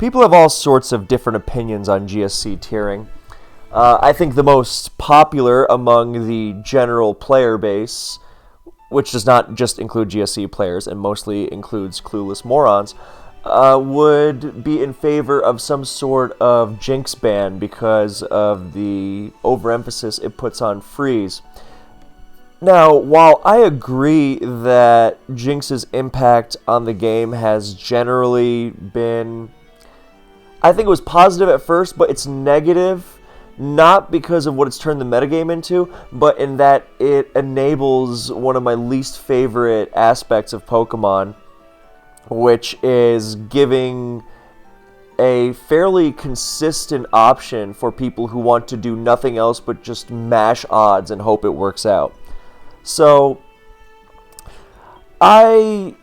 people have all sorts of different opinions on GSC tiering. I think the most popular among the general player base, which does not just include GSC players and mostly includes clueless morons, would be in favor of some sort of Jinx ban because of the overemphasis it puts on freeze. Now, while I agree that Jinx's impact on the game has generally been, I think it was positive at first, but it's negative, not because of what it's turned the metagame into, but in that it enables one of my least favorite aspects of Pokemon, which is giving a fairly consistent option for people who want to do nothing else but just mash odds and hope it works out. So, I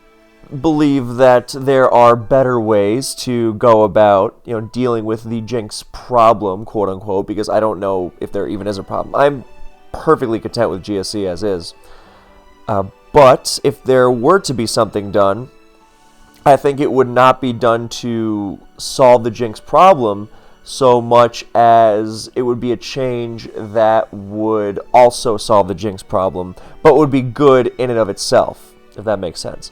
believe that there are better ways to go about, dealing with the Jinx problem, quote unquote, because I don't know if there even is a problem. I'm perfectly content with GSC as is. But if there were to be something done, I think it would not be done to solve the Jinx problem so much as it would be a change that would also solve the Jinx problem, but would be good in and of itself, if that makes sense.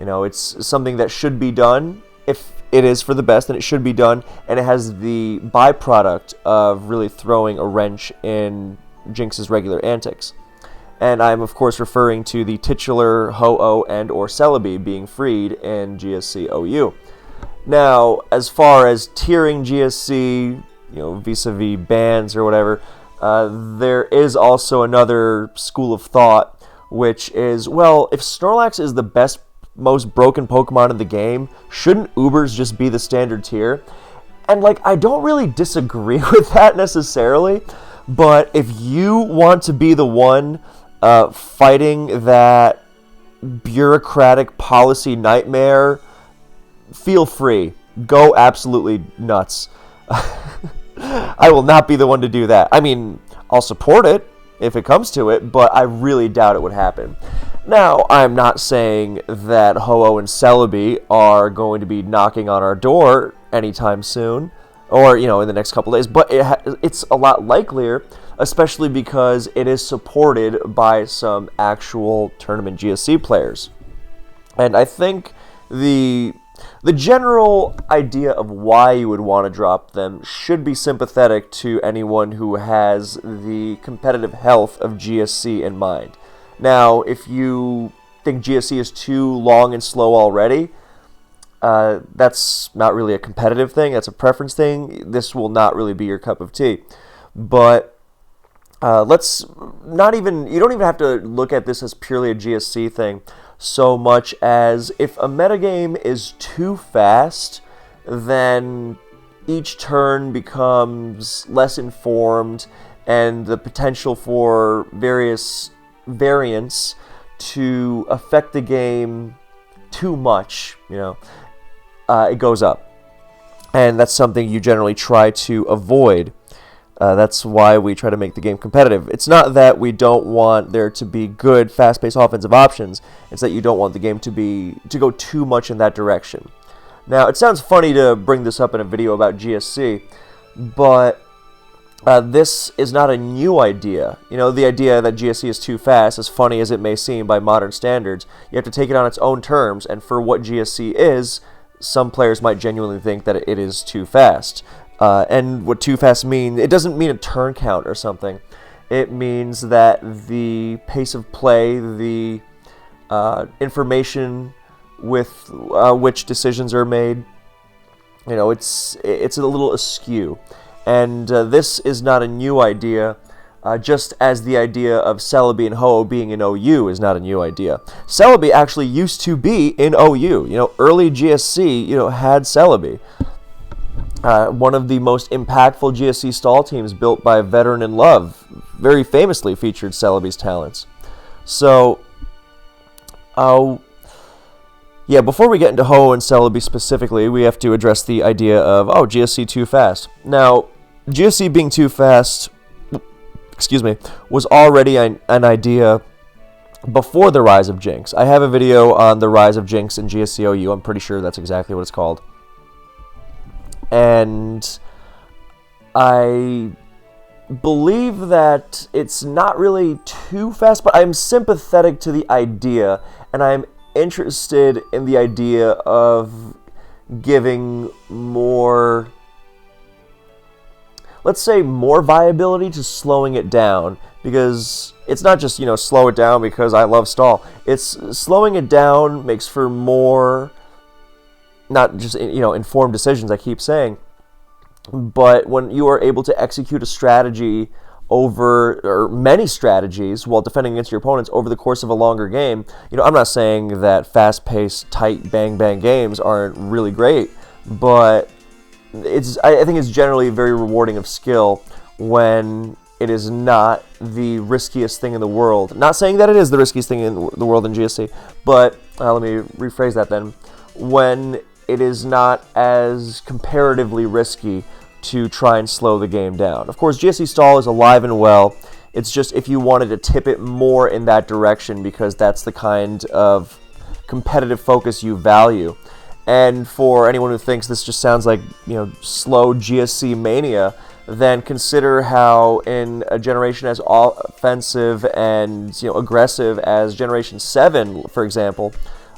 It's something that should be done. If it is for the best, then it should be done, and it has the byproduct of really throwing a wrench in Jinx's regular antics. And I'm, of course, referring to the titular Ho-Oh and or Celebi being freed in GSC OU. Now, as far as tiering GSC, vis-a-vis bans or whatever, there is also another school of thought, which is, well, if Snorlax is the best, most broken Pokemon in the game, shouldn't Ubers just be the standard tier? And, I don't really disagree with that necessarily, but if you want to be the one fighting that bureaucratic policy nightmare, feel free. Go absolutely nuts. I will not be the one to do that. I mean, I'll support it if it comes to it, but I really doubt it would happen. Now, I'm not saying that Ho-Oh and Celebi are going to be knocking on our door anytime soon, or, in the next couple days, but it's a lot likelier, especially because it is supported by some actual tournament GSC players. And I think the general idea of why you would want to drop them should be sympathetic to anyone who has the competitive health of GSC in mind. Now, if you think GSC is too long and slow already, that's not really a competitive thing, that's a preference thing. This will not really be your cup of tea. But you don't even have to look at this as purely a GSC thing, so much as if a metagame is too fast, then each turn becomes less informed, and the potential for various variants to affect the game too much, it goes up. And that's something you generally try to avoid. That's why we try to make the game competitive. It's not that we don't want there to be good, fast-paced offensive options. It's that you don't want the game to go too much in that direction. Now, it sounds funny to bring this up in a video about GSC, but this is not a new idea. The idea that GSC is too fast, as funny as it may seem by modern standards, you have to take it on its own terms, and for what GSC is, some players might genuinely think that it is too fast. And what too fast means, it doesn't mean a turn count or something. It means that the pace of play, the information with which decisions are made, it's a little askew. And this is not a new idea, just as the idea of Celebi and Ho-Oh being in OU is not a new idea. Celebi actually used to be in OU. Early GSC, had Celebi. One of the most impactful GSC stall teams built by Veteran and Love very famously featured Celebi's talents. So, before we get into Ho-Oh and Celebi specifically, we have to address the idea of, GSC too fast. Now, GSC being too fast, was already an idea before the rise of Jinx. I have a video on the rise of Jinx in GSC OU. I'm pretty sure that's exactly what it's called. And I believe that it's not really too fast, but I'm sympathetic to the idea, and I'm interested in the idea of giving more, let's say, more viability to slowing it down, because it's not just, slow it down because I love stall. It's slowing it down makes for more, not just, informed decisions, I keep saying, but when you are able to execute a strategy or many strategies while defending against your opponents over the course of a longer game, I'm not saying that fast-paced, tight, bang-bang games aren't really great, but I think it's generally very rewarding of skill when it is not the riskiest thing in the world. Not saying that it is the riskiest thing in the world in GSC, but let me rephrase that then. When it is not as comparatively risky to try and slow the game down. Of course, GSC stall is alive and well. It's just if you wanted to tip it more in that direction, because that's the kind of competitive focus you value. And for anyone who thinks this just sounds like, slow GSC mania, then consider how in a generation as offensive and, aggressive as Generation 7, for example,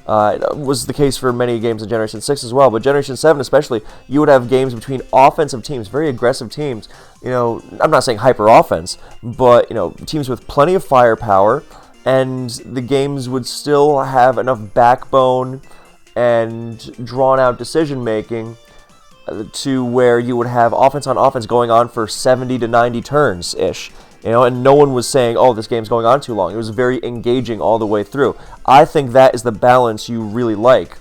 was the case for many games in Generation 6 as well, but Generation 7 especially, you would have games between offensive teams, very aggressive teams, I'm not saying hyper offense, but, teams with plenty of firepower, and the games would still have enough backbone and drawn out decision making to where you would have offense on offense going on for 70 to 90 turns ish. And no one was saying, oh, this game's going on too long. It was very engaging all the way through. I think that is the balance you really like.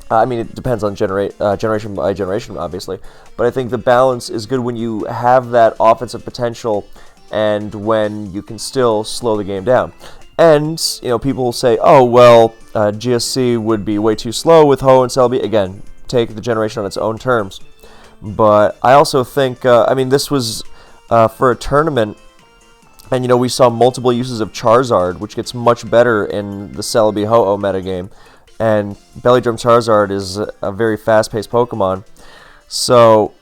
It depends on generation by generation, obviously. But I think the balance is good when you have that offensive potential and when you can still slow the game down. And, people will say, oh, well, GSC would be way too slow with Ho and Celebi. Again, take the generation on its own terms. But I also think, this was for a tournament, and we saw multiple uses of Charizard, which gets much better in the Celebi Ho-Oh metagame. And Belly Drum Charizard is a very fast-paced Pokemon. So,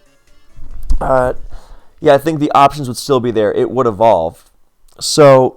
I think the options would still be there. It would evolve. So,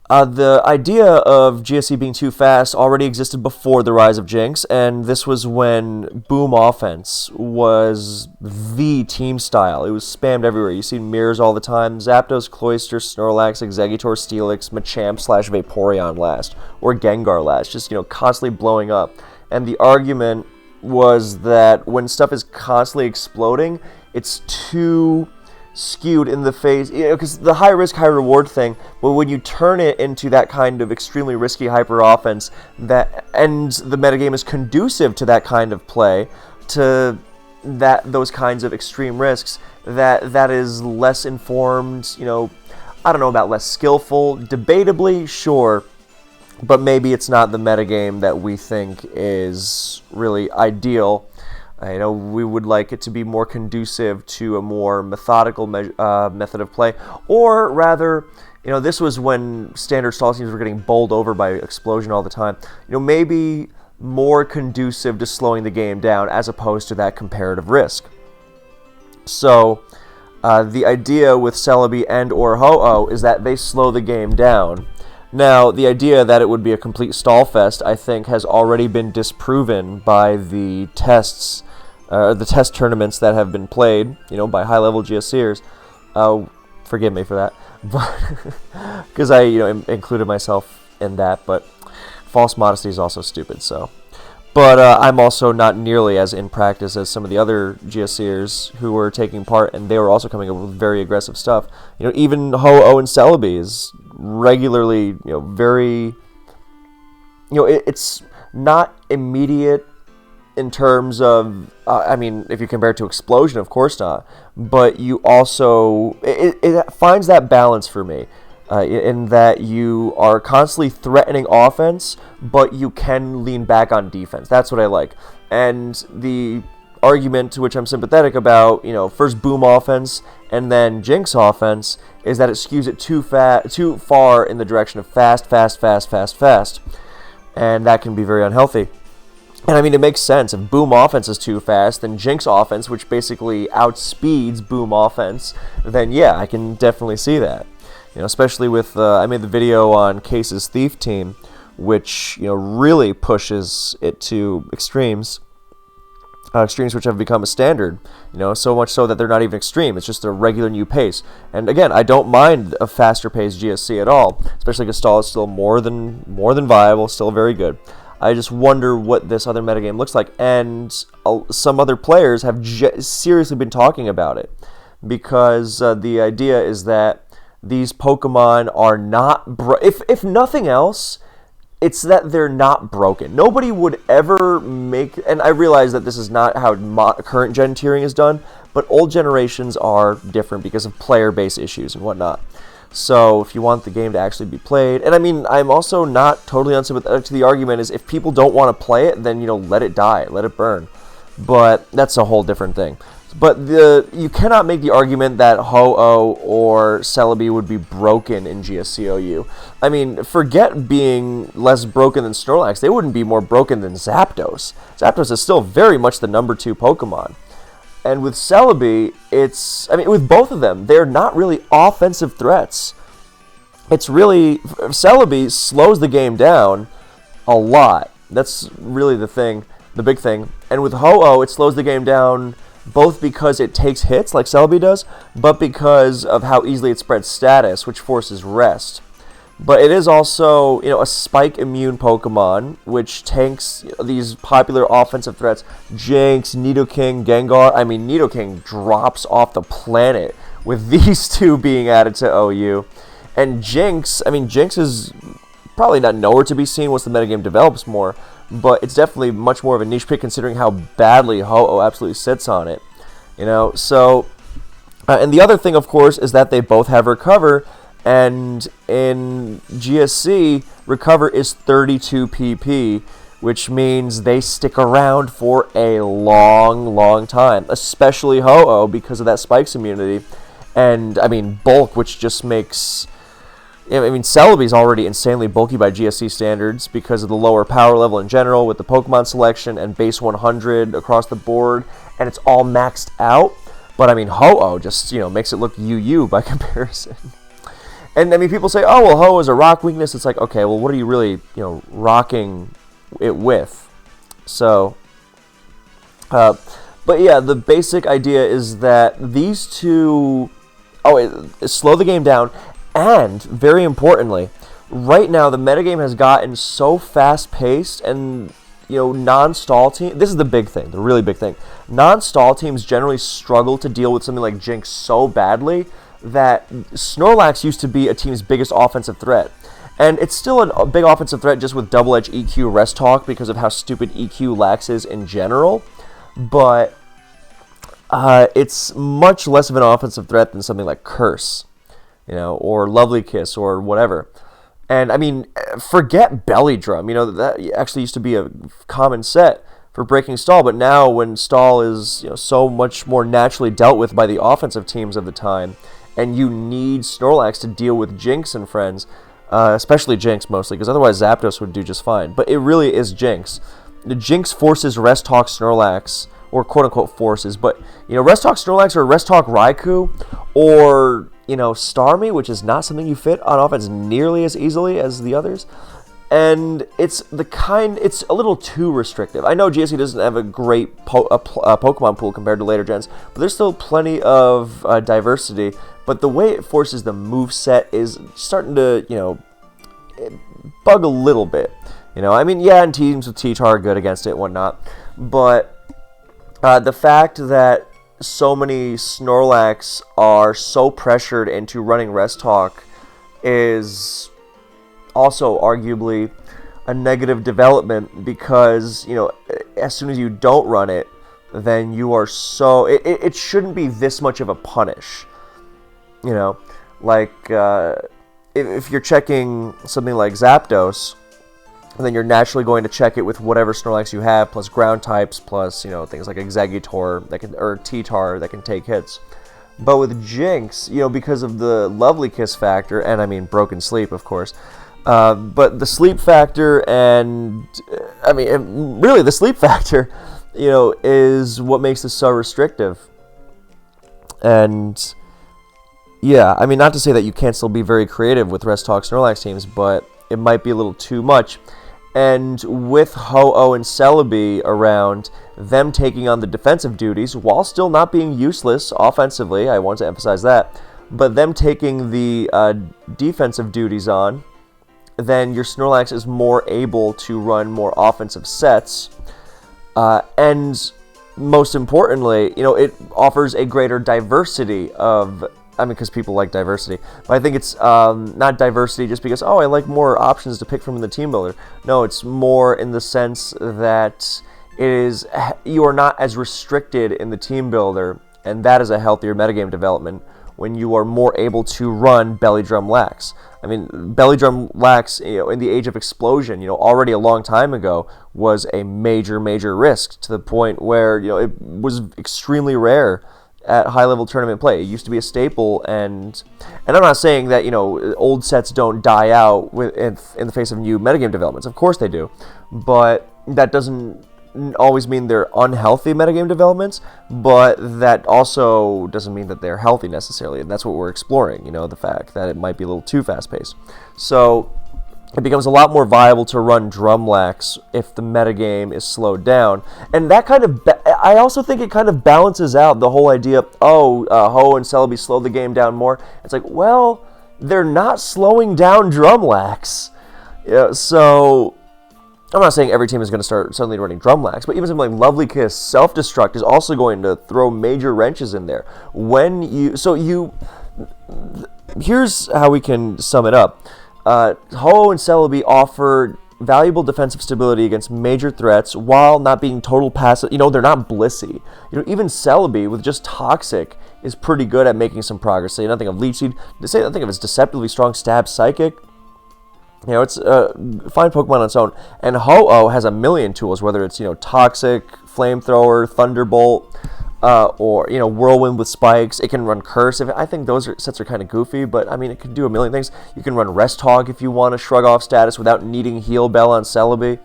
the idea of GSC being too fast already existed before the rise of Jinx, and this was when Boom Offense was the team style. It was spammed everywhere. You see mirrors all the time. Zapdos, Cloyster, Snorlax, Exeggutor, Steelix, Machamp / Vaporeon last, or Gengar last, just, constantly blowing up. And the argument was that when stuff is constantly exploding, it's too skewed in the face, because the high risk, high reward thing, but when you turn it into that kind of extremely risky hyper offense, and the metagame is conducive to that kind of play, to those kinds of extreme risks, that is less informed, I don't know about less skillful, debatably, sure, but maybe it's not the metagame that we think is really ideal. We would like it to be more conducive to a more methodical method of play, or rather, this was when standard stall teams were getting bowled over by Explosion all the time. Maybe more conducive to slowing the game down as opposed to that comparative risk. So, the idea with Celebi and or Ho-Oh is that they slow the game down. Now, the idea that it would be a complete stall fest, I think, has already been disproven by the tests, the test tournaments that have been played, by high-level GSCers. Forgive me for that, but because I, included myself in that. But false modesty is also stupid. So, but I'm also not nearly as in practice as some of the other GSCers who were taking part, and they were also coming up with very aggressive stuff. Even Ho-Oh and Celebi is regularly, very, it's not immediate in terms of, if you compare it to Explosion, of course not, but you also, it finds that balance for me, in that you are constantly threatening offense, but you can lean back on defense. That's what I like. And the argument to which I'm sympathetic about, first Boom Offense and then Jinx Offense, is that it skews it too far in the direction of fast, and that can be very unhealthy. And I mean, it makes sense. If Boom offense is too fast, then Jinx offense, which basically outspeeds Boom offense, then yeah, I can definitely see that. Especially with, I made the video on Case's Thief team, which, really pushes it to extremes. Extremes which have become a standard, so much so that they're not even extreme. It's just a regular new pace. And again, I don't mind a faster paced GSC at all, especially because stall is still more than viable, still very good. I just wonder what this other metagame looks like, and some other players have seriously been talking about it, because the idea is that these Pokemon are not if nothing else, it's that they're not broken. Nobody would ever make, and I realize that this is not how current gen tiering is done, but old generations are different because of player-based issues and whatnot. So if you want the game to actually be played, and I mean, I'm also not totally unsympathetic to the argument is if people don't want to play it, then, let it die, let it burn. But that's a whole different thing. But you cannot make the argument that Ho-Oh or Celebi would be broken in GSC OU. I mean, forget being less broken than Snorlax. They wouldn't be more broken than Zapdos. Zapdos is still very much the number 2 Pokemon. And with Celebi, with both of them, they're not really offensive threats. It's really, Celebi slows the game down a lot. That's really the big thing. And with Ho-Oh, it slows the game down both because it takes hits like Celebi does, but because of how easily it spreads status, which forces rest. But it is also, a spike immune Pokemon, which tanks these popular offensive threats. Jinx, Nidoking, Gengar. I mean, Nidoking drops off the planet with these two being added to OU. And Jinx, Jinx is probably not nowhere to be seen once the metagame develops more, but it's definitely much more of a niche pick considering how badly Ho-Oh absolutely sits on it. So, and the other thing, of course, is that they both have Recover, and in GSC, Recover is 32 PP, which means they stick around for a long, long time, especially Ho-Oh because of that Spikes immunity, and, Bulk, which just makes... Celebi's already insanely bulky by GSC standards because of the lower power level in general with the Pokemon selection and base 100 across the board, and it's all maxed out. But, Ho-Oh just, makes it look UU by comparison. And, people say, oh, well, Ho-Oh is a rock weakness. It's like, okay, well, what are you really, rocking it with? So, but yeah, the basic idea is that these two, slow the game down. And, very importantly, right now the metagame has gotten so fast-paced and, non-stall teams... This is the big thing, the really big thing. Non-stall teams generally struggle to deal with something like Jinx so badly that Snorlax used to be a team's biggest offensive threat. And it's still a big offensive threat just with double-edge EQ Rest Talk because of how stupid EQ Lax is in general. But it's much less of an offensive threat than something like Curse. Or Lovely Kiss, or whatever. And, forget Belly Drum. That actually used to be a common set for breaking stall, but now when stall is, so much more naturally dealt with by the offensive teams of the time, and you need Snorlax to deal with Jinx and friends, especially Jinx mostly, because otherwise Zapdos would do just fine. But it really is Jinx. The Jinx forces Rest Talk Snorlax, or quote-unquote forces, but, Rest Talk Snorlax or Rest Talk Raikou, or... Starmie, which is not something you fit on offense nearly as easily as the others. And it's a little too restrictive. I know GSC doesn't have a great Pokemon pool compared to later gens, but there's still plenty of diversity. But the way it forces the moveset is starting to, bug a little bit. And teams with T-Tar are good against it and whatnot. But the fact that so many Snorlax are so pressured into running Rest Talk is also arguably a negative development because, as soon as you don't run it, then you are so... It shouldn't be this much of a punish. If you're checking something like Zapdos, then you're naturally going to check it with whatever Snorlax you have, plus ground types, plus, things like Exeggutor or T-Tar that can take hits. But with Jinx, because of the Lovely Kiss factor, and Broken Sleep, of course, But the sleep factor and, really the sleep factor, is what makes this so restrictive. And yeah, not to say that you can't still be very creative with Rest Talk Snorlax teams, but it might be a little too much. And with Ho-Oh and Celebi around, them taking on the defensive duties, while still not being useless offensively, I want to emphasize that, but them taking the defensive duties on, then your Snorlax is more able to run more offensive sets. And most importantly, it offers a greater diversity of, because people like diversity, but I think it's not diversity just because, I like more options to pick from in the team builder. No, it's more in the sense that you are not as restricted in the team builder, and that is a healthier metagame development when you are more able to run Belly Drum Lax. Belly Drum Lax, in the Age of Explosion, already a long time ago, was a major, major risk to the point where, it was extremely rare at high-level tournament play. It used to be a staple, and I'm not saying that, old sets don't die out in the face of new metagame developments. Of course they do, but that doesn't always mean they're unhealthy metagame developments, but that also doesn't mean that they're healthy necessarily, and that's what we're exploring, the fact that it might be a little too fast-paced. So it becomes a lot more viable to run Drumlax if the metagame is slowed down, and that kind of, I also think it kind of balances out the whole idea, Ho and Celebi slow the game down more. It's like, well, they're not slowing down Drumlax, so I'm not saying every team is going to start suddenly running Drumlax, but even something like Lovely Kiss, Self-Destruct is also going to throw major wrenches in there. Here's how we can sum it up. Ho and Celebi offer valuable defensive stability against major threats while not being total passive. They're not blissy. Even Celebi with just Toxic is pretty good at making some progress. Say nothing of Leech Seed. Say nothing of his deceptively strong Stab Psychic. It's a fine Pokemon on its own. And Ho-Oh has a million tools, whether it's, Toxic, Flamethrower, Thunderbolt, or, Whirlwind with Spikes. It can run Cursive. I think those sets are kind of goofy, but, it can do a million things. You can run Rest Hog if you want to shrug off status without needing Heal Bell on Celebi.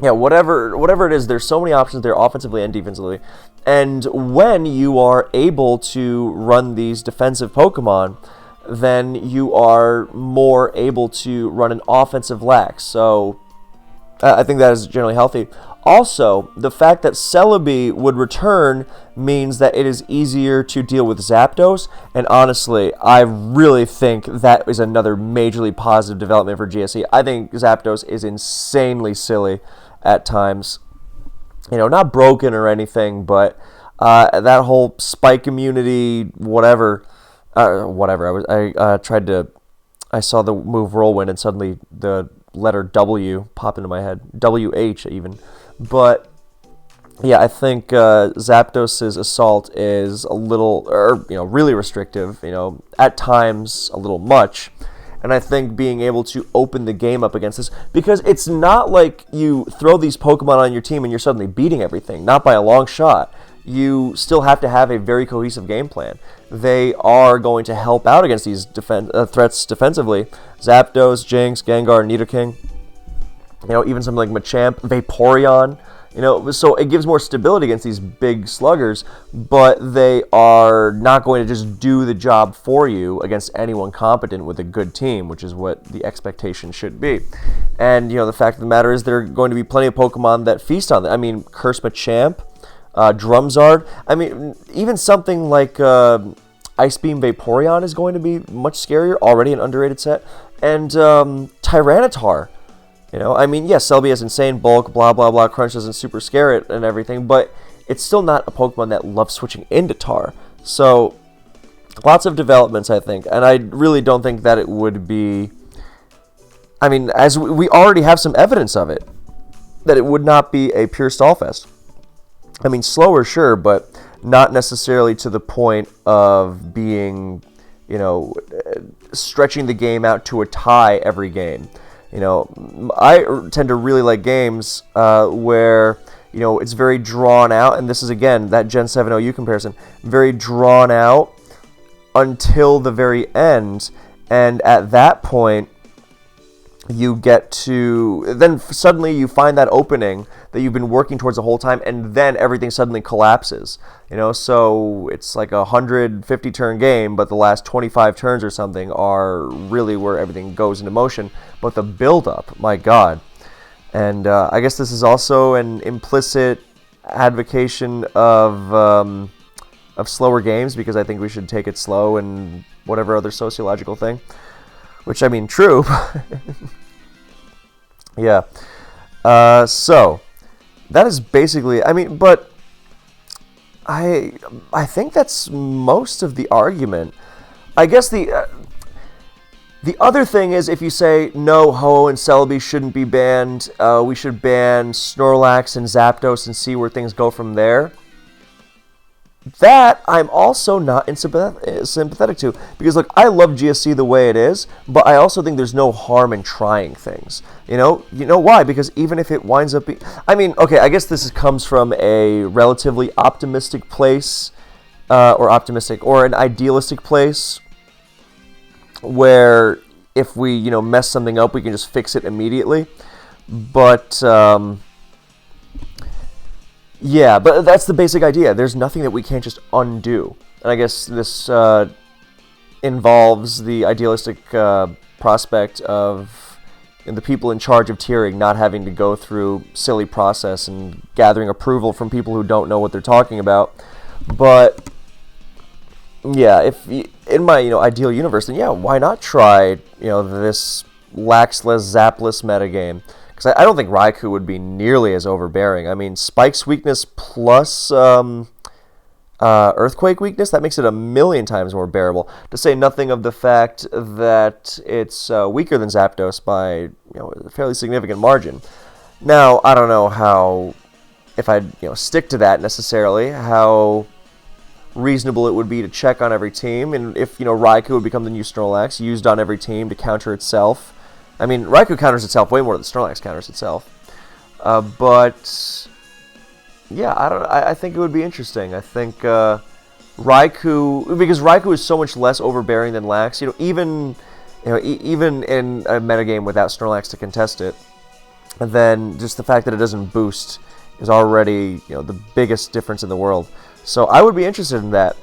Whatever it is, there's so many options there offensively and defensively. And when you are able to run these defensive Pokemon, then you are more able to run an offensive Lax. So I think that is generally healthy. Also, the fact that Celebi would return means that it is easier to deal with Zapdos, and honestly, I really think that is another majorly positive development for GSC. I think Zapdos is insanely silly at times. Not broken or anything, but that whole spike immunity, whatever. I saw the move Whirlwind and suddenly the letter W popped into my head. WH even. But yeah, I think Zapdos' Assault is a little, really restrictive, at times a little much. And I think being able to open the game up against this, because it's not like you throw these Pokemon on your team and you're suddenly beating everything, not by a long shot. You still have to have a very cohesive game plan. They are going to help out against these threats defensively. Zapdos, Jinx, Gengar, Nidoking, even something like Machamp, Vaporeon, so it gives more stability against these big sluggers, but they are not going to just do the job for you against anyone competent with a good team, which is what the expectation should be. And, the fact of the matter is there are going to be plenty of Pokemon that feast on them. Curse Machamp, Drumzard. Even something like Ice Beam Vaporeon is going to be much scarier, already an underrated set. And Tyranitar. Yes, Celebi has insane bulk, blah, blah, blah, Crunch doesn't super scare it and everything, but it's still not a Pokemon that loves switching into Tar. So, lots of developments, I think, and I really don't think that it would be... as we already have some evidence of it, that it would not be a pure stallfest. Slower, sure, but not necessarily to the point of being, stretching the game out to a tie every game. I tend to really like games where, it's very drawn out, and this is, again, that Gen 7 OU comparison, very drawn out until the very end, And at that point, you get to, then suddenly you find that opening that you've been working towards the whole time, and then everything suddenly collapses. So it's like a 150 turn game, but the last 25 turns or something are really where everything goes into motion. But the build up, my God. And I guess this is also an implicit advocation of slower games, because I think we should take it slow and whatever other sociological thing. Which, I mean, true. Yeah. So that is basically, but I think that's most of the argument. I guess the other thing is, if you say, no, Ho-Oh and Celebi shouldn't be banned, we should ban Snorlax and Zapdos and see where things go from there. That I'm also not sympathetic to, because look, I love GSC the way it is, but I also think there's no harm in trying things. You know why? Because even if it winds up being, okay, I guess this comes from a relatively optimistic place, or an idealistic place, where if we mess something up, we can just fix it immediately. But yeah, but that's the basic idea. There's nothing that we can't just undo. And I guess this involves the idealistic prospect of the people in charge of tiering not having to go through silly process and gathering approval from people who don't know what they're talking about. But yeah, if in my ideal universe, then yeah, why not try this laxless, zapless metagame? Because I don't think Raikou would be nearly as overbearing. Spike's weakness plus Earthquake weakness, that makes it 1,000,000 times more bearable. To say nothing of the fact that it's weaker than Zapdos by a fairly significant margin. Now, I don't know how, if I'd stick to that necessarily, how reasonable it would be to check on every team, and if Raikou would become the new Snorlax, used on every team to counter itself. Raikou counters itself way more than Snorlax counters itself. But yeah, I think it would be interesting. I think Raikou, because Raikou is so much less overbearing than Lax. Even in a metagame without Snorlax to contest it, and then just the fact that it doesn't boost is already the biggest difference in the world. So I would be interested in that.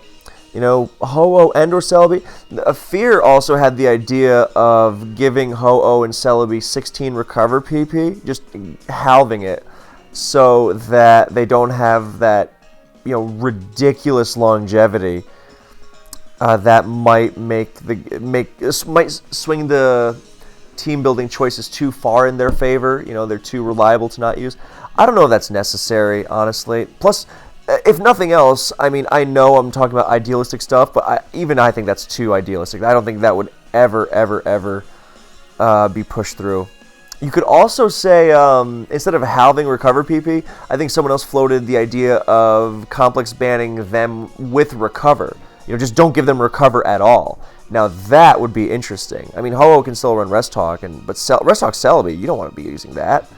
Ho-Oh and or Celebi. Fear also had the idea of giving Ho-Oh and Celebi 16 recover PP, just halving it, so that they don't have that ridiculous longevity that might might swing the team building choices too far in their favor. They're too reliable to not use. I don't know if that's necessary, honestly. Plus, if nothing else, I know I'm talking about idealistic stuff, but I think that's too idealistic. I don't think that would ever be pushed through. You could also say, instead of halving recover PP, I think someone else floated the idea of complex banning them with recover. Just don't give them recover at all. Now that would be interesting. Ho-Oh can still run Rest Talk, but Rest Talk Celebi, you don't want to be using that.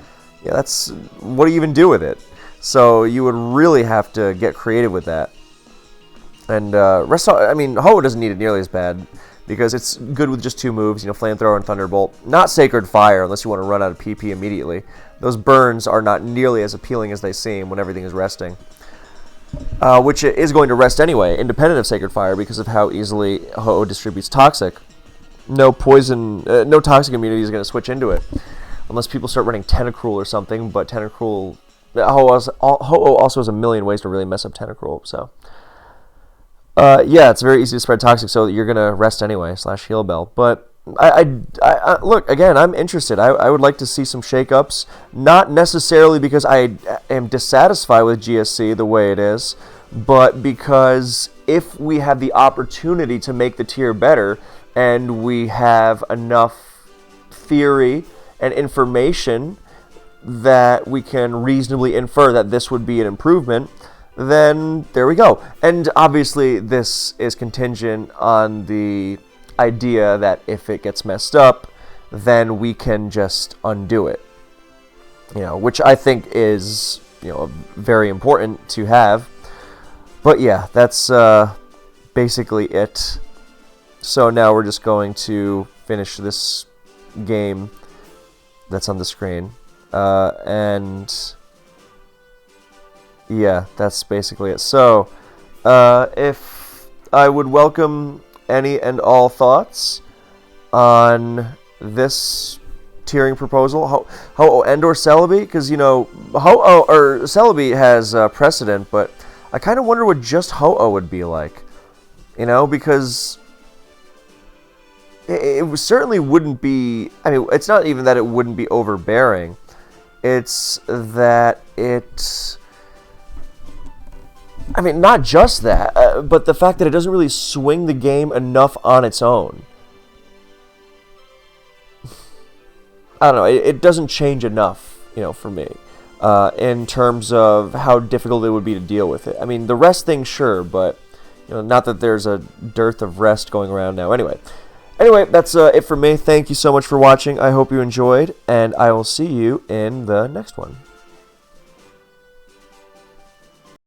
That's, what do you even do with it? So you would really have to get creative with that. And Ho-Oh doesn't need it nearly as bad, because it's good with just 2 moves, Flamethrower and Thunderbolt. Not Sacred Fire, unless you want to run out of PP immediately. Those burns are not nearly as appealing as they seem when everything is resting. Which it is going to rest anyway, independent of Sacred Fire, because of how easily Ho-Oh distributes Toxic. No poison, no Toxic immunity is going to switch into it. Unless people start running Tentacruel or something, but Tentacruel... Ho-Oh also has 1,000,000 ways to really mess up Tentacruel, so... yeah, it's very easy to spread Toxic, so you're going to rest anyway, / Heal Bell. But, I look, again, I'm interested. I would like to see some shakeups, not necessarily because I am dissatisfied with GSC the way it is, but because if we have the opportunity to make the tier better, and we have enough theory and information that we can reasonably infer that this would be an improvement, then there we go. And obviously this is contingent on the idea that if it gets messed up, then we can just undo it. Which I think is, very important to have. But yeah, that's basically it. So now we're just going to finish this game that's on the screen. And yeah, that's basically it. So if I would welcome any and all thoughts on this tiering proposal, Ho-Oh and or Celebi, because, you know, Ho-Oh or Celebi has precedent, but I kind of wonder what just Ho-Oh would be like, you know, because it certainly wouldn't be, I mean, it's not even that it wouldn't be overbearing, it's that it, I mean, not just that, but the fact that it doesn't really swing the game enough on its own. I don't know, it doesn't change enough, you know, for me, in terms of how difficult it would be to deal with it. I mean, the rest thing, sure, but, you know, not that there's a dearth of rest going around now. Anyway, that's it for me. Thank you so much for watching. I hope you enjoyed, and I will see you in the next one.